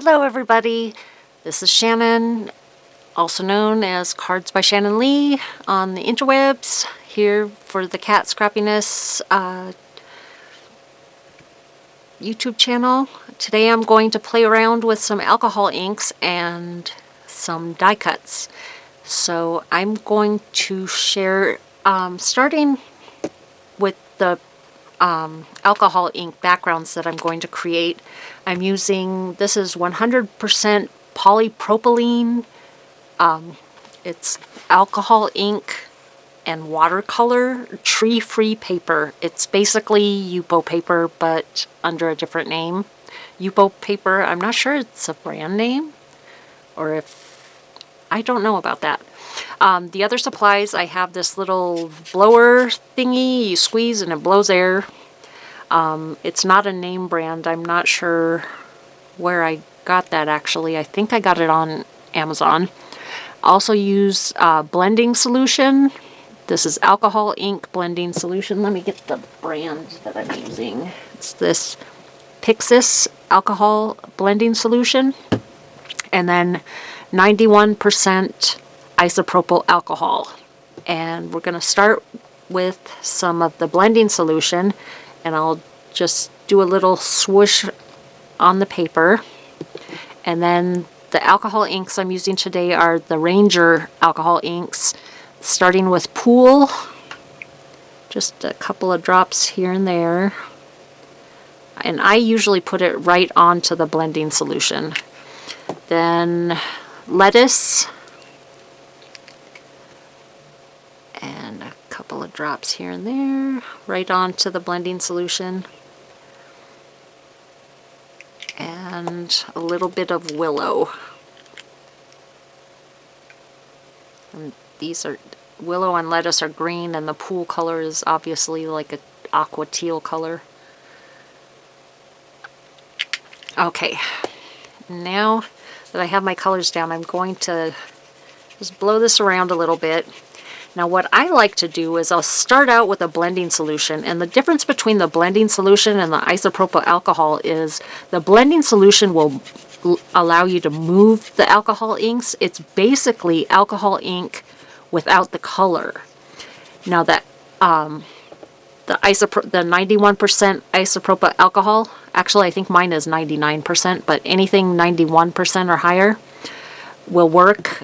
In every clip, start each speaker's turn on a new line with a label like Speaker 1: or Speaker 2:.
Speaker 1: Hello everybody, this is Shannon, also known as Cards by Shannon Lee on the interwebs, here for the Cat Scrappiness YouTube channel. Today I'm going to play around with some alcohol inks and some die cuts. So I'm going to share, starting with the alcohol ink backgrounds that I'm going to create. I'm using, this is 100% polypropylene. It's alcohol ink and watercolor tree-free paper. It's basically Yupo paper, but under a different name. Yupo paper, I'm not sure it's a brand name, or if, I don't know about that. The other supplies, I have this little blower thingy you squeeze and it blows air. It's not a name brand. I'm not sure where I got that actually. I think I got it on Amazon. Also use blending solution. This is alcohol ink blending solution. Let me get the brand that I'm using. It's this Pixis alcohol blending solution. And then 91% isopropyl alcohol. And we're going to start with some of the blending solution, and I'll just do a little swoosh on the paper. And then the alcohol inks I'm using today are the Ranger alcohol inks, starting with Pool, just a couple of drops here and there. And I usually put it right onto the blending solution. Then Lettuce, and a couple of drops here and there, right onto the blending solution. And a little bit of Willow. And these are, Willow and Lettuce are green, and the Pool color is obviously like an aqua teal color. Okay, now that I have my colors down, I'm going to just blow this around a little bit. Now what I like to do is I'll start out with a blending solution, and the difference between the blending solution and the isopropyl alcohol is the blending solution will allow you to move the alcohol inks. It's basically alcohol ink without the color. Now that the 91% isopropyl alcohol, actually I think mine is 99%, but anything 91% or higher will work.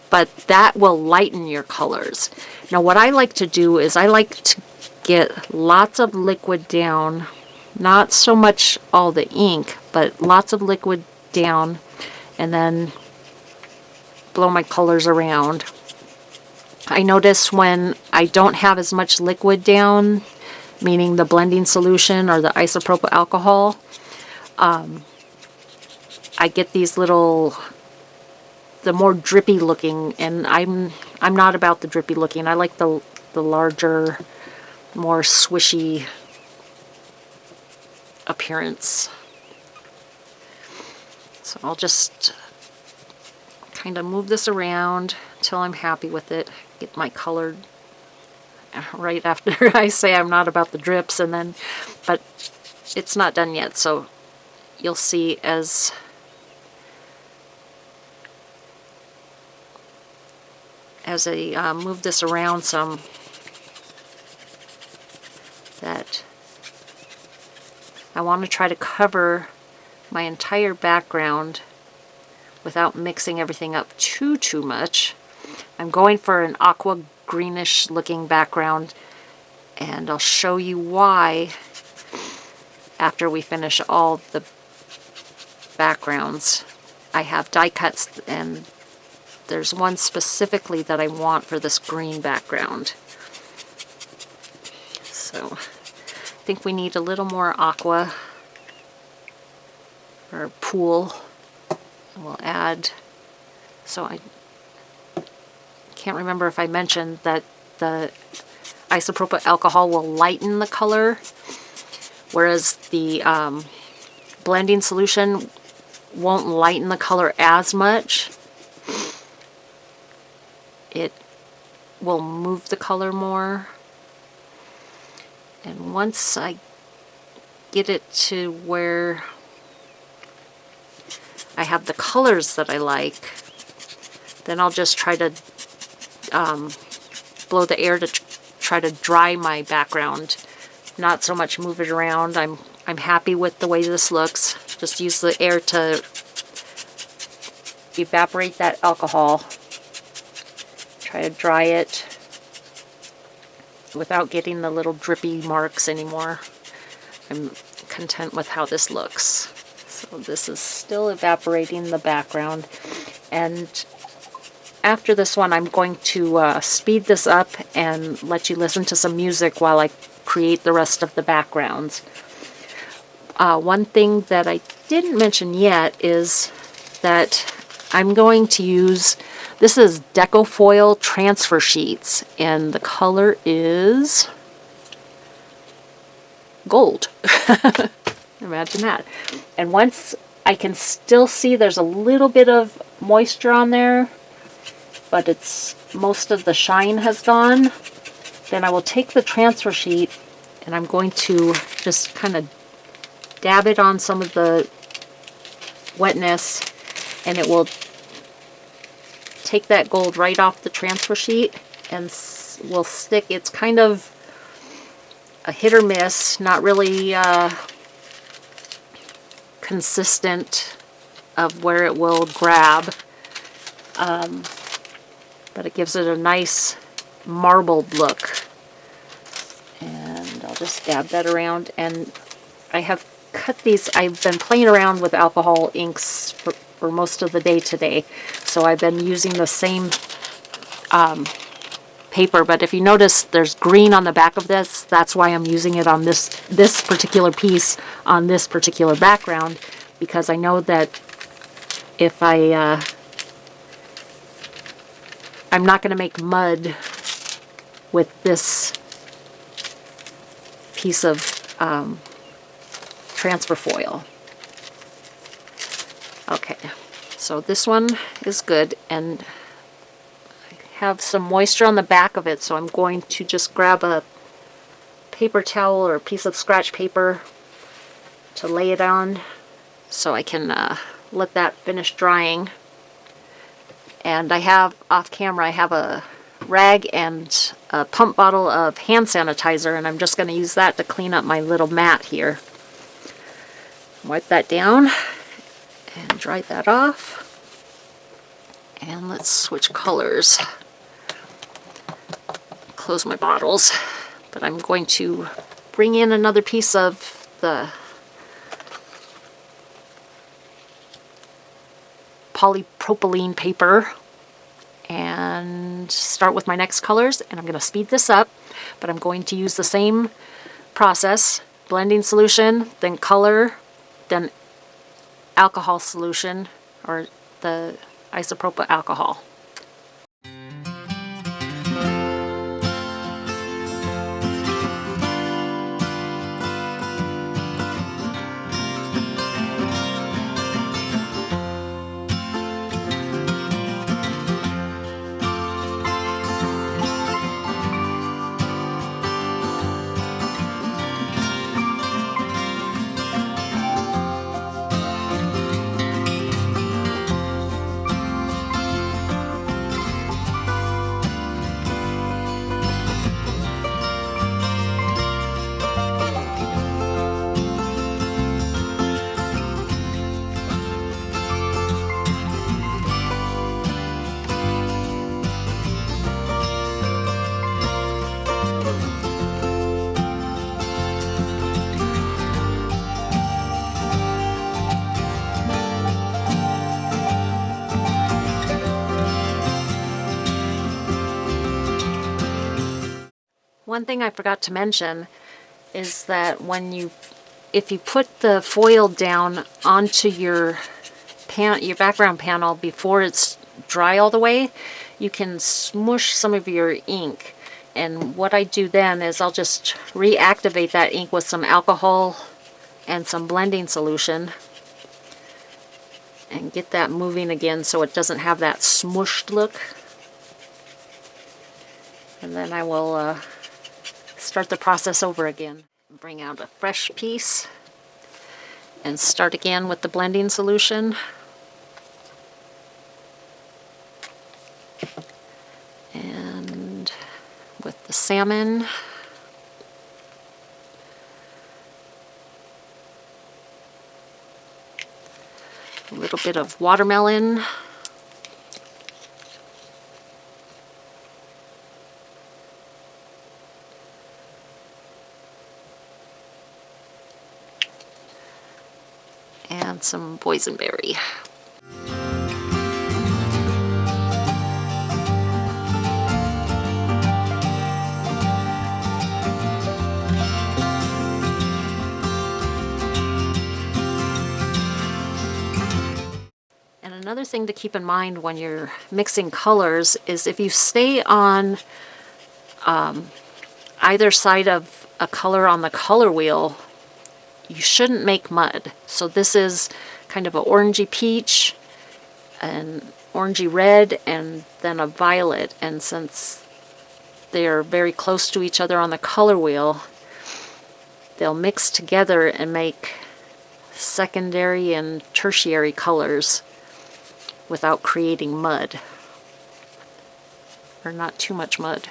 Speaker 1: But that will lighten your colors. Now what I like to do is I like to get lots of liquid down, not so much all the ink, but lots of liquid down, and then blow my colors around. I notice when I don't have as much liquid down, meaning the blending solution or the isopropyl alcohol, I get these little, the more drippy looking, and I'm not about the drippy looking. I like the larger, more swishy appearance. So I'll just kind of move this around until I'm happy with it. Get my color right after I say I'm not about the drips, and then, but it's not done yet, so you'll see as I move this around some, that I want to try to cover my entire background without mixing everything up too much. I'm going for an aqua greenish looking background, and I'll show you why after we finish all the backgrounds. I have die cuts, and there's one specifically that I want for this green background. So I think we need a little more aqua or Pool. And we'll add, so I can't remember if I mentioned that the isopropyl alcohol will lighten the color, whereas the blending solution won't lighten the color as much. It will move the color more. And once I get it to where I have the colors that I like, then I'll just try to blow the air to try to dry my background. Not so much move it around. I'm happy with the way this looks. Just use the air to evaporate that alcohol. Try to dry it without getting the little drippy marks anymore. I'm content with how this looks. So this is still evaporating the background. And after this one, I'm going to speed this up and let you listen to some music while I create the rest of the backgrounds. One thing that I didn't mention yet is that I'm going to use, this is Deco Foil transfer sheets, and the color is gold. Imagine that. And once I can still see there's a little bit of moisture on there, but it's most of the shine has gone, then I will take the transfer sheet and I'm going to just kind of dab it on some of the wetness, and it will take that gold right off the transfer sheet and will stick. It's kind of a hit or miss, not really consistent of where it will grab, but it gives it a nice marbled look. And I'll just dab that around, and I have cut these. I've been playing around with alcohol inks for most of the day today, so I've been using the same paper, but if you notice there's green on the back of this, that's why I'm using it on this particular piece on this particular background, because I know that if I'm not going to make mud with this piece of transfer foil. Okay, so this one is good, and I have some moisture on the back of it, so I'm going to just grab a paper towel or a piece of scratch paper to lay it on so I can let that finish drying. And I have, off camera, I have a rag and a pump bottle of hand sanitizer, and I'm just going to use that to clean up my little mat here. Wipe that down and dry that off. And let's switch colors. Close my bottles, but I'm going to bring in another piece of the polypropylene paper and start with my next colors. And I'm going to speed this up, but I'm going to use the same process: blending solution, then color, then alcohol solution, or the isopropyl alcohol. One thing I forgot to mention is that if you put the foil down onto your background panel before it's dry all the way, you can smush some of your ink. And what I do then is I'll just reactivate that ink with some alcohol and some blending solution and get that moving again so it doesn't have that smushed look. And then I will start the process over again. Bring out a fresh piece and start again with the blending solution. And with the salmon, a little bit of watermelon, and some boysenberry. And another thing to keep in mind when you're mixing colors is if you stay on either side of a color on the color wheel, you shouldn't make mud. So this is kind of an orangey peach, an orangey red, and then a violet. And since they're very close to each other on the color wheel, they'll mix together and make secondary and tertiary colors without creating mud. Or not too much mud.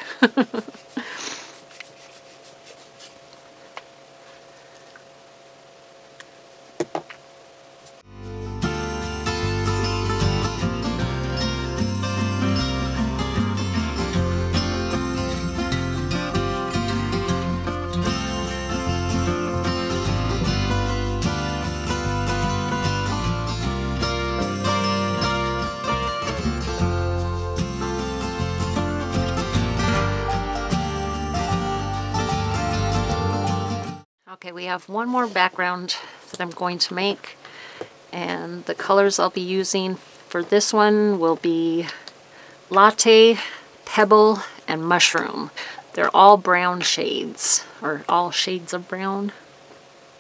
Speaker 1: Okay, we have one more background that I'm going to make, and the colors I'll be using for this one will be latte, pebble, and mushroom. They're all brown shades, or all shades of brown,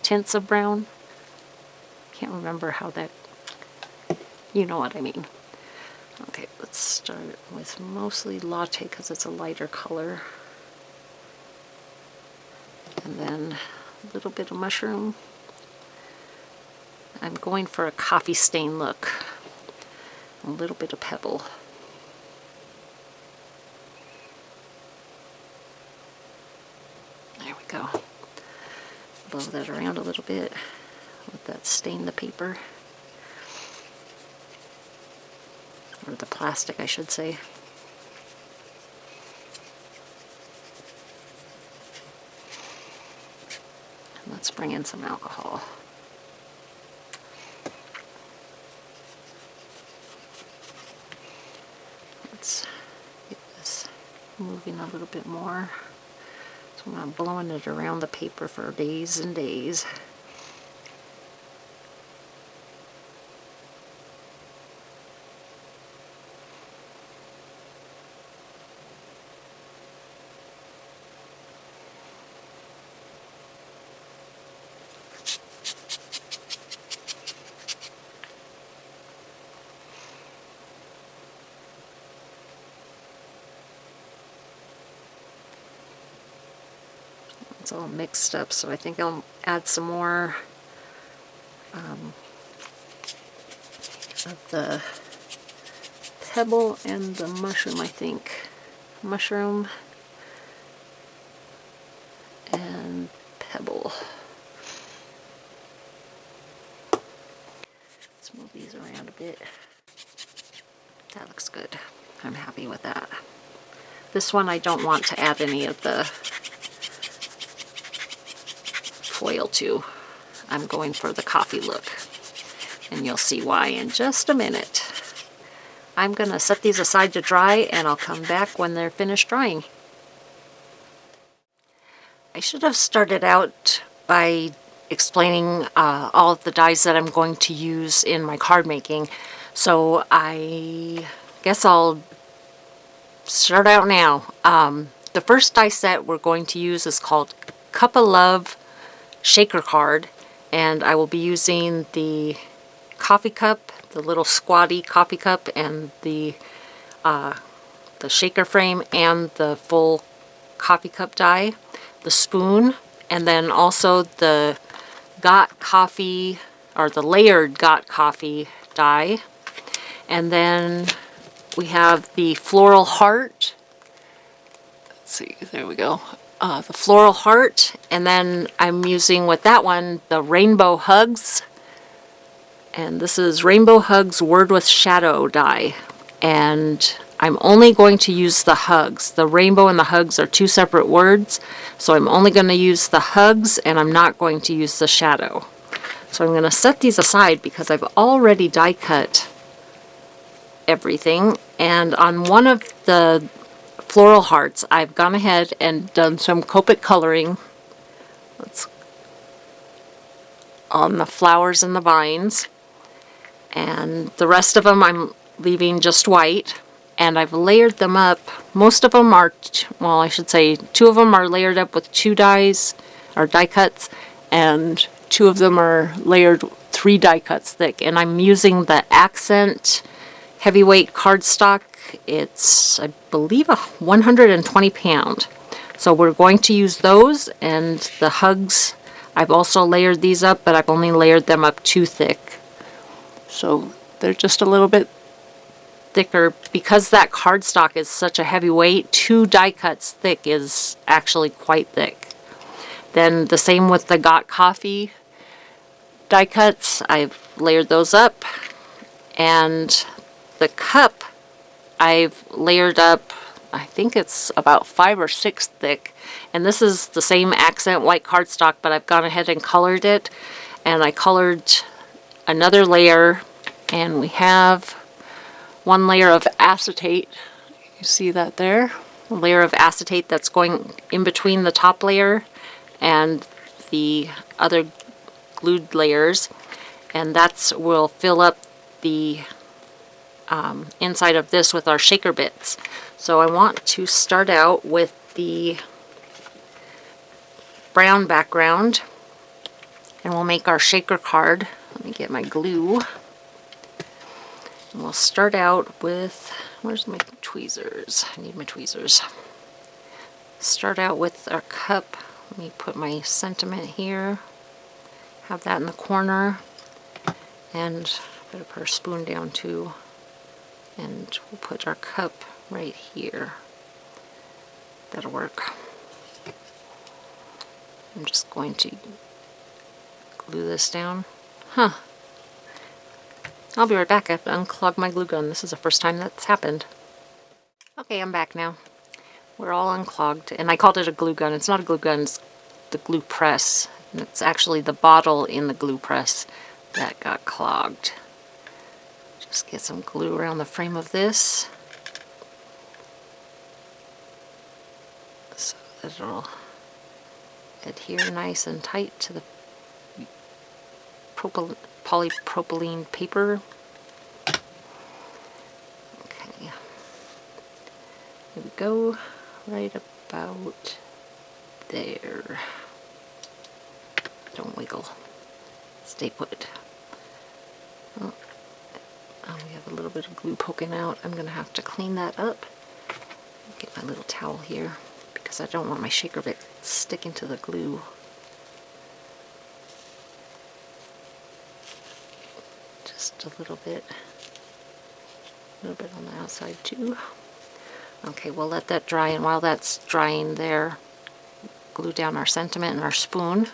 Speaker 1: tints of brown. Can't remember how that, you know what I mean. Okay, let's start with mostly latte because it's a lighter color. And then a little bit of mushroom. I'm going for a coffee stain look. A little bit of pebble. There we go. Blow that around a little bit. Let that stain the paper. Or the plastic, I should say. Let's bring in some alcohol. Let's get this moving a little bit more. So I'm blowing it around the paper for days and days. It's all mixed up, so I think I'll add some more of the pebble and the mushroom, I think. Mushroom and pebble. Let's move these around a bit. That looks good. I'm happy with that. This one I don't want to add any of the foil to. I'm going for the coffee look, and you'll see why in just a minute. I'm gonna set these aside to dry, and I'll come back when they're finished drying. I should have started out by explaining all of the dyes that I'm going to use in my card making, so I guess I'll start out now. The first die set we're going to use is called Cuppa Love Shaker Card, and I will be using the coffee cup, the little squatty coffee cup, and the shaker frame, and the full coffee cup die, the spoon, and then also the got coffee, or the layered got coffee die, and then we have the floral heart. Let's see, there we go. The floral heart, and then I'm using with that one the rainbow hugs. And this is Rainbow Hugs Word with Shadow die. And I'm only going to use the hugs. The rainbow and the hugs are two separate words, so I'm only going to use the hugs and I'm not going to use the shadow. So I'm going to set these aside because I've already die cut everything. And on one of the floral hearts, I've gone ahead and done some Copic coloring on the flowers and the vines. And the rest of them I'm leaving just white. And I've layered them up. Most of them are, well, I should say 2 of them are layered up with 2 dies, or die cuts, and 2 of them are layered 3 die cuts thick. And I'm using the Accent heavyweight cardstock. It's, I believe, 120 pound. So we're going to use those, and the hugs, I've also layered these up, but I've only layered them up too thick. So they're just a little bit thicker because that cardstock is such a heavy weight. 2 die cuts thick is actually quite thick. Then the same with the Got Coffee die cuts. I've layered those up, and the cup I've layered up, I think it's about 5 or 6 thick, and this is the same Accent white cardstock, but I've gone ahead and colored it, and I colored another layer, and we have 1 layer of acetate. You see that there? A layer of acetate that's going in between the top layer and the other glued layers, and that's will fill up the inside of this with our shaker bits. So I want to start out with the brown background, and we'll make our shaker card. Let me get my glue. And we'll start out with, where's my tweezers? I need my tweezers. Start out with our cup. Let me put my sentiment here. Have that in the corner. And better put our spoon down too. And we'll put our cup right here. That'll work. I'm just going to glue this down. Huh. I'll be right back. I have to unclog my glue gun. This is the first time that's happened. Okay, I'm back now. We're all unclogged, and I called it a glue gun. It's not a glue gun, it's the glue press. And it's actually the bottle in the glue press that got clogged. Just get some glue around the frame of this so that it'll adhere nice and tight to the polypropylene paper. Okay, here we go, right about there. Don't wiggle. Stay put. Oh, we have a little bit of glue poking out. I'm going to have to clean that up. Get my little towel here because I don't want my shaker bit sticking to the glue. Just a little bit on the outside too. Okay, we'll let that dry, and while that's drying there, glue down our sentiment and our spoon.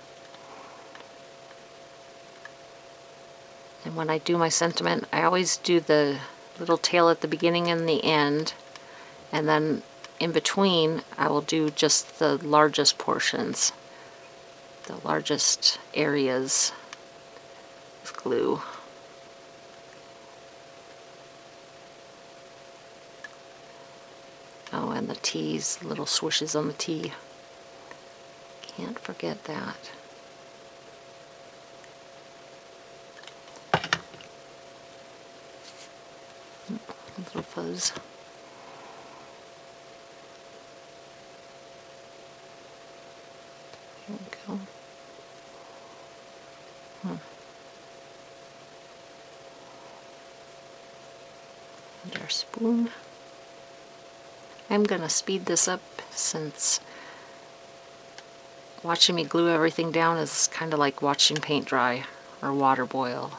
Speaker 1: And when I do my sentiment, I always do the little tail at the beginning and the end, and then in between I will do just the largest portions, the largest areas with glue. Oh, and the T's, little swishes on the T. Can't forget that. A little fuzz. Here we go. And our spoon. I'm going to speed this up since watching me glue everything down is kind of like watching paint dry or water boil.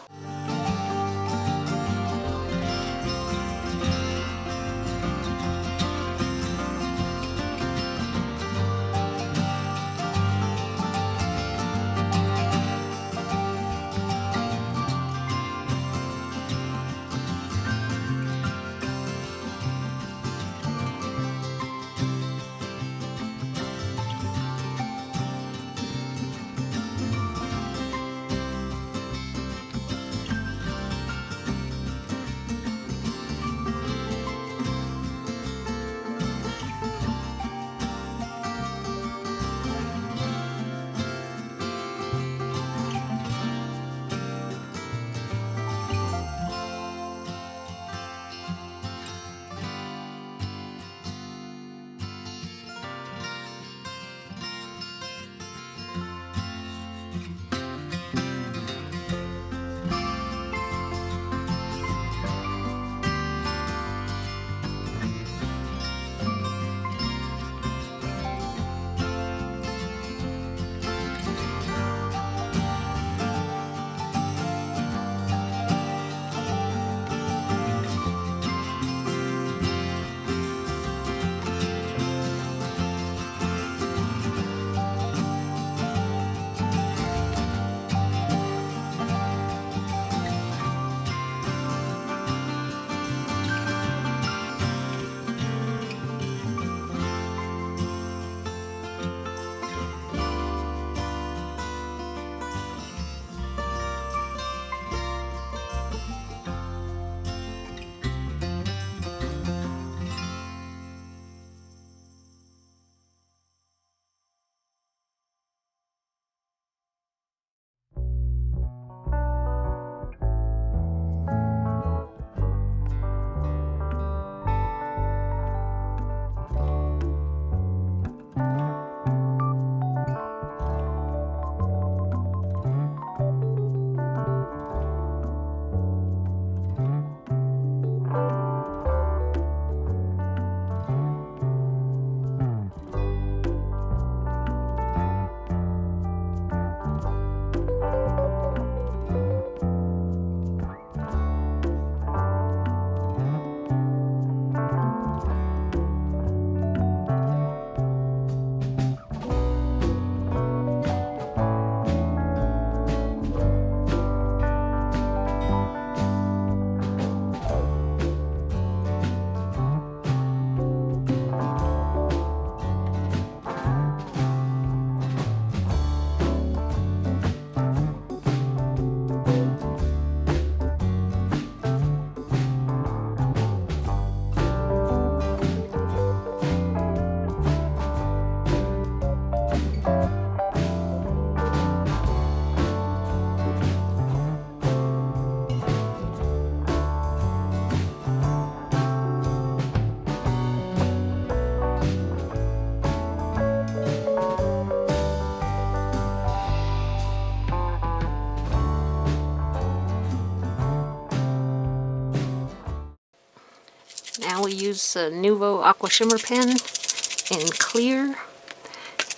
Speaker 1: use a Nuvo Aqua Shimmer pen in clear.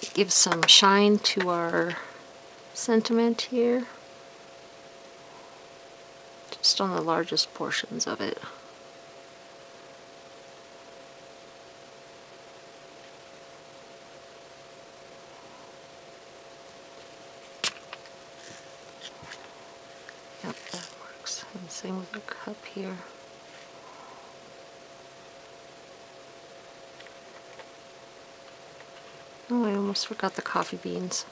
Speaker 1: It gives some shine to our sentiment here. Just on the largest portions of it. Yep, that works. And same with the cup here. Oh, I almost forgot the coffee beans.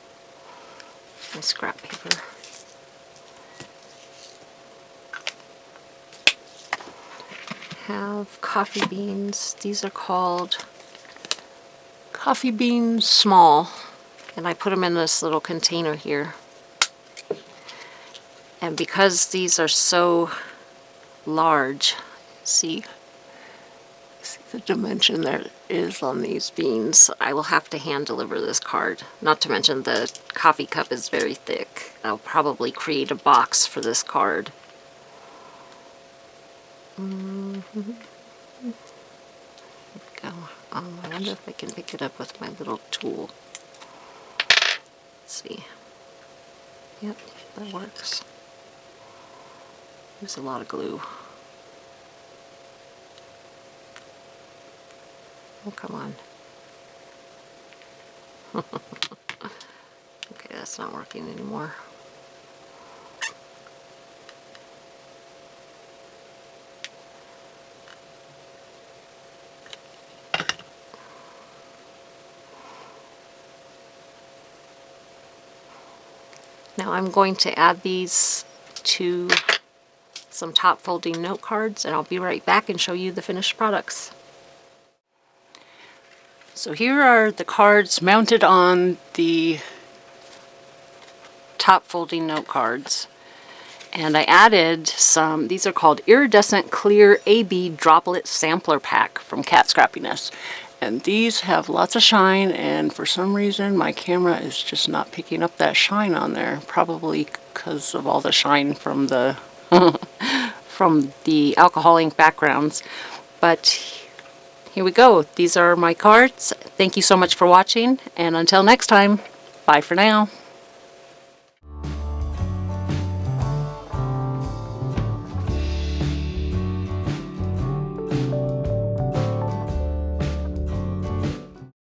Speaker 1: My scrap paper. Have coffee beans. These are called coffee beans small. And I put them in this little container here. And because these are so large, see the dimension there is on these beans, I will have to hand deliver this card. Not to mention the coffee cup is very thick. I'll probably create a box for this card. There we go. I wonder if I can pick it up with my little tool. Let's see. Yep, that works. Use a lot of glue. Oh, come on. Okay, that's not working anymore. Now I'm going to add these to some top folding note cards, and I'll be right back and show you the finished products. So here are the cards mounted on the top folding note cards. And I added some, these are called Iridescent Clear AB Droplet Sampler Pack from Scrappiness. And these have lots of shine, and for some reason my camera is just not picking up that shine on there. Probably because of all the shine from the from the alcohol ink backgrounds. But here we go. These are my cards. Thank you so much for watching, and until next time, bye for now.